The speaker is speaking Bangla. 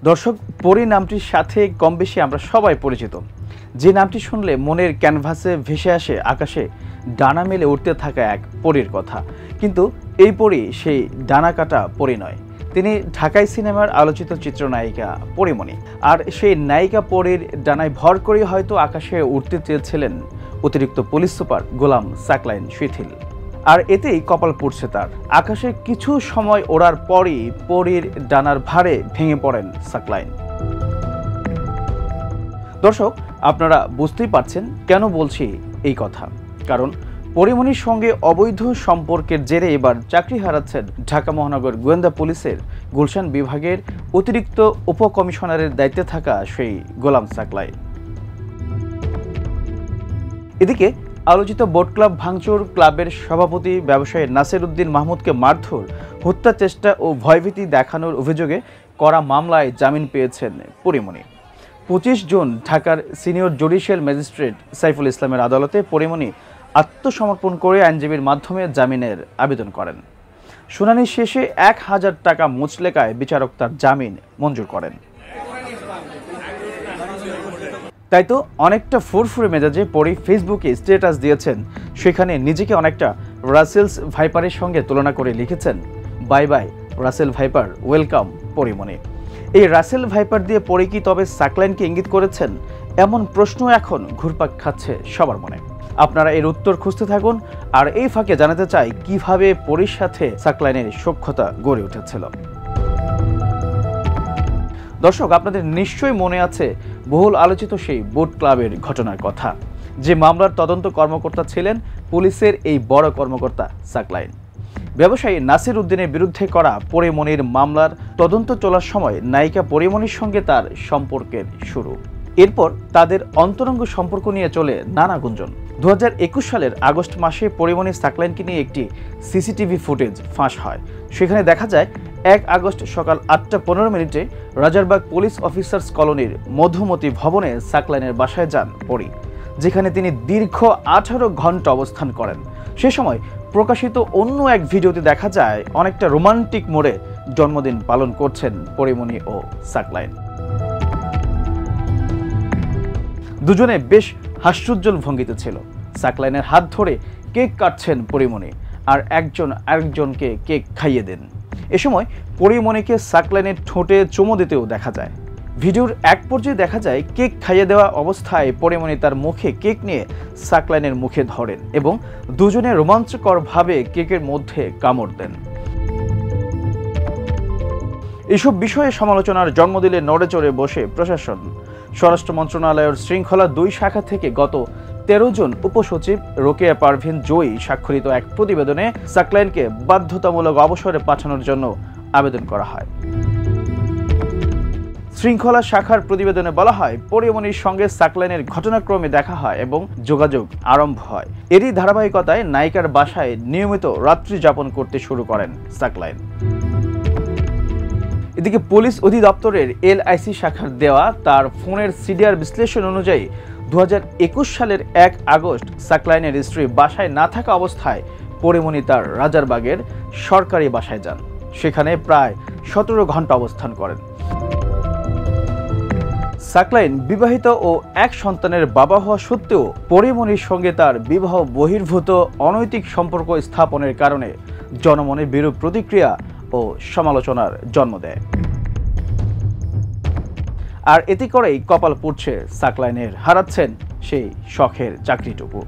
দর্শক, পরী নামটির সাথে কম বেশি আমরা সবাই পরিচিত। যে নামটি শুনলে মনের ক্যানভাসে ভেসে আসে আকাশে ডানা মেলে উঠতে থাকা এক পরীর কথা। কিন্তু এই পরী সেই ডানা কাটা পরী নয়, তিনি ঢাকাই সিনেমার আলোচিত চিত্রনায়িকা পরীমণি। আর সেই নায়িকা পরীর ডানায় ভর করেই হয়তো আকাশে উঠতে চেয়েছিলেন অতিরিক্ত পুলিশ সুপার গোলাম সাকলাইন শিথিল। আর এতেই কপাল পুড়ছে তার। আকাশে কিছু সময় ওড়ার পরই পরীর ডানার ভারে ভেঙে পড়েন সাকলাইন। দর্শক, আপনারা বুঝতেই পারছেন কেন বলছি এই কথা। কারণ পরীমণির সঙ্গে অবৈধ সম্পর্কের জেরে এবার চাকরি হারাচ্ছেন ঢাকা মহানগর গোয়েন্দা পুলিশের গুলশান বিভাগের অতিরিক্ত উপকমিশনারের দায়িত্বে থাকা সেই গোলাম সাকলাইন। এদিকে আলোচিত বোট ক্লাব ভাঙচুর, ক্লাবের সভাপতি ব্যবসায়ী নাসির উদ্দিন মাহমুদকে মারধর, হত্যা চেষ্টা ও ভয়ভীতি দেখানোর অভিযোগে করা মামলায় জামিন পেয়েছেন পরীমণি। 25 জুন ঢাকার সিনিয়র জুডিশিয়াল ম্যাজিস্ট্রেট সাইফুল ইসলামের আদালতে পরীমণি আত্মসমর্পণ করে আইনজীবীর মাধ্যমে জামিনের আবেদন করেন। শুনানি শেষে 1000 টাকা মুচলেকায় বিচারক তার জামিন মঞ্জুর করেন। তাই তো অনেকটা ফুরফুরে মেজাজে পরী ফেসবুকে স্ট্যাটাস দিয়েছেন। সেখানে নিজেকে অনেকটা রাসেলস ভাইপারের সঙ্গে তুলনা করে লিখেছেন, bye bye Russell viper, welcome Pori Moni. এই রাসেল ভাইপার দিয়ে পরী কি তবে সাকলাইনকে ইঙ্গিত করেছেন? এমন প্রশ্ন এখন ঘুরপাক খাচ্ছে সবার মনে। আপনারা এর উত্তর খুঁজতে থাকুন। আর এই ফাঁকে জানাতে চাই কিভাবে পরীর সাথে সাকলাইনের সখ্যতা গড়ে উঠেছিল। দর্শক, আপনাদের নিশ্চয়ই মনে আছে বহুল আলোচিত সেই বোট ক্লাবের ঘটনার কথা। যে মামলার তদন্ত কর্মকর্তা ছিলেন পুলিশের এই বড় কর্মকর্তা সাকলাইন। ব্যবসায়ী নাসির উদ্দিনের বিরুদ্ধে করা পরীমণির মামলার তদন্ত চলার সময় নায়িকা পরীমণির সঙ্গে তার সম্পর্কের শুরু। এরপর তাদের অন্তরঙ্গ সম্পর্ক নিয়ে চলে নানা গুঞ্জন। 2021 সালের আগস্ট মাসে পরীমণি সাকলাইনকে নিয়ে একটি সিসিটিভি ফুটেজ ফাঁস হয়। সেখানে দেখা যায় 1 আগস্ট সকাল 8:15 রাজারবাগ পুলিশ অফিসার্স কলোনির মধুমতি ভবনে সাকলাইনের বাসায় যান পরী, যেখানে তিনি দীর্ঘ 18 ঘন্টা অবস্থান করেন। সে সময় প্রকাশিত অন্য এক ভিডিওতে দেখা যায় অনেকটা রোমান্টিক মোড়ে জন্মদিন পালন করছেন পরীমণি ও সাকলাইন। দুজনে বেশ হাস্যোজ্জ্বল ভঙ্গিতে ছিল। সাকলাইনের হাত ধরে কেক কাটছেন পরীমণি, আর একজন আরেকজনকে কেক খাইয়ে দেন। এ সময় পরীমণিকে সাকলাইনের ঠোঁটে চুমো দিতেও দেখা যায়। ভিডিওর এক পর্যায়ে দেখা যায় কেক খাইয়ে দেওয়া অবস্থায় পরীমণি তার মুখে কেক নিয়ে সাকলাইনের মুখে ধরেন এবং দুজনে রোমাঞ্চকরভাবে কেকের মধ্যে কামড় দেন। এসব বিষয়ে সমালোচনার জন্ম দিলে নড়েচড়ে বসে প্রশাসন। স্বরাষ্ট্র মন্ত্রণালয়ের শৃঙ্খলা 2 শাখা থেকে গত 13 জন উপসচিব রোকেয়া পারভিন জয়ী স্বাক্ষরিত এক প্রতিবেদনে সাকলাইনকে বাধ্যতামূলক অবসরে পাঠানোর জন্য আবেদন করা হয়। শৃঙ্খলা শাখার প্রতিবেদনে বলা হয়, পরীমণির সঙ্গে সাকলাইনের ঘটনাক্রমে দেখা হয় এবং যোগাযোগ আরম্ভ হয়। এরই ধারাবাহিকতায় নায়িকার বাসায় নিয়মিত রাত্রি যাপন করতে শুরু করেন সাকলাইন। এদিকে পুলিশ অধিদপ্তরের LIC শাখার দেওয়া তার ফোনের সিডিআর বিশ্লেষণ অনুযায়ী 2021 সালের 1 আগস্ট সাকলাইনের স্ত্রী বাসায় না থাকা অবস্থায় পরীমণি তার রাজারবাগের সরকারি বাসায় যান। সেখানে প্রায় 17 ঘন্টা অবস্থান করেন। সাকলাইন বিবাহিত ও এক সন্তানের বাবা হওয়া সত্ত্বেও পরীমণির সঙ্গে তার বিবাহ বহির্ভূত অনৈতিক সম্পর্ক স্থাপনের কারণে জনমনে বিরূপ প্রতিক্রিয়া ও সমালোচনার জন্ম দেয়। আর এতে করেই কপাল পুড়ছে সাকলাইনের, হারাচ্ছেন সেই শখের চাকরিটুকু।